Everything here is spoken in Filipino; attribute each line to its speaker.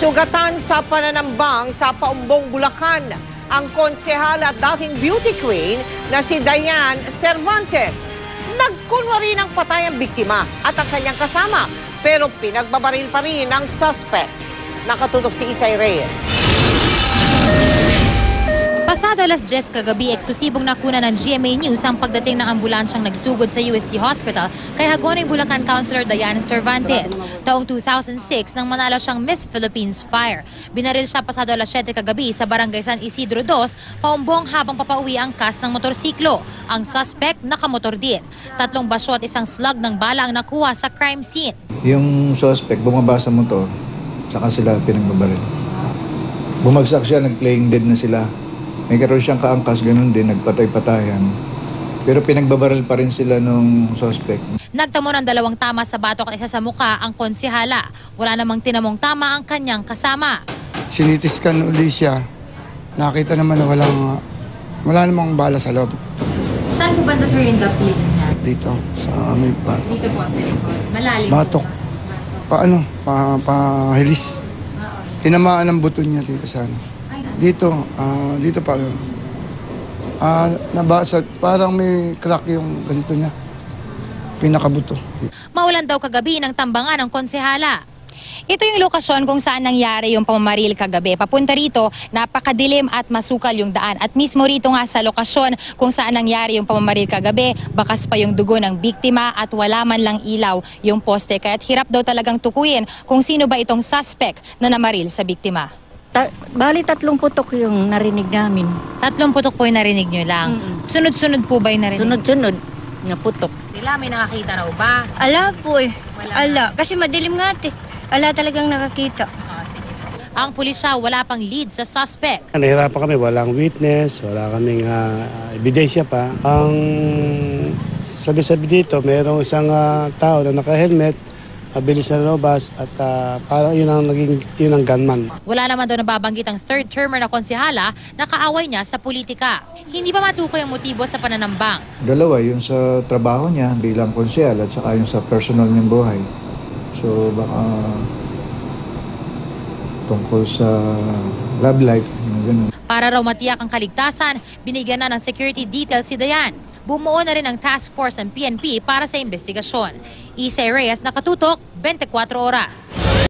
Speaker 1: Sugatan sa pananambang sa Paumbong, Bulacan ang konsehal at dating beauty queen na si Diane Cervantes. Nagkunwari ng patay ang biktima at ang kanyang kasama pero pinagbabaril pa rin ang suspect. Nakatutok si Isay Reyes.
Speaker 2: Pasado alas 10 kagabi, eksklusibong nakuna ng GMA News ang pagdating ng ambulansyang nagsugod sa UST Hospital kay Hagonoy, Bulacan Councilor Diane Cervantes. Taong 2006 nang manalo siyang Miss Philippines Fire. Binaril siya pasado alas 7 kagabi sa Barangay San Isidro 2, Paumbong habang papauwi ang cast ng motorsiklo. Ang suspect nakamotor din. 3 basyo at 1 slug ng bala ang nakuha sa crime scene.
Speaker 3: Yung suspect bumaba sa motor, saka sila pinagbabaril. Bumagsak siya, nag-playing dead na sila. May karoon siyang kaangkas, ganun din, nagpatay-patayan. Pero pinagbabaril pa rin sila nung suspect.
Speaker 2: Nagtamo ng 2 tama sa batok at 1 sa muka ang konsehala. Wala namang tinamong tama ang kanyang kasama.
Speaker 4: Sinitiskan uli siya. Nakita naman na wala namang bala sa loob.
Speaker 2: Saan po banda sir yung police niya?
Speaker 4: Dito, sa may batok.
Speaker 2: Dito po sa likod. Malalim.
Speaker 4: Batok. Pahilis. Tinamaan ang buto niya dito sa ano. Dito pa yun. Nabasag, parang may crack yung ganito niya. Pinakabuto.
Speaker 2: Mawalan daw kagabi ng tambangan ng konsehala. Ito yung lokasyon kung saan nangyari yung pamamaril kagabi. Papunta rito, napakadilim at masukal yung daan. At mismo rito nga sa lokasyon kung saan nangyari yung pamamaril kagabi, bakas pa yung dugo ng biktima at wala man lang ilaw yung poste. Kaya't hirap daw talagang tukuyin kung sino ba itong suspect na namaril sa biktima.
Speaker 5: Bali 3 putok yung narinig namin.
Speaker 2: 3 putok po yung narinig nyo lang. Sunod-sunod po ba yung narinig?
Speaker 5: Sunod-sunod na putok.
Speaker 2: Nila may nakakita raw ba?
Speaker 6: Ala po eh.
Speaker 2: Wala.
Speaker 6: Ala. Kasi madilim nga ate. Ala talagang nakakita.
Speaker 2: Ang pulisya wala pang lead sa suspect.
Speaker 7: Nahirapan kami, walang witness, wala kaming ebidensya pa. Ang sabi-sabi dito, mayroong isang tao na naka-helmet, mabilis na lumabas at parang yun ang gunman.
Speaker 2: Wala naman daw nababanggit ang third termer na konsehala na kaaway niya sa politika. Hindi pa matukoy ang motibo sa pananambang.
Speaker 3: Dalawa, yung sa trabaho niya bilang konsehal at saka yung sa personal niyang buhay. So baka tungkol sa love life, gano'n.
Speaker 2: Para raw matiyak ang kaligtasan, binigyan na ng security details si Diane. Bumuo na rin ang task force ng PNP para sa investigasyon. Isay Reyes, nakatutok, 24 oras.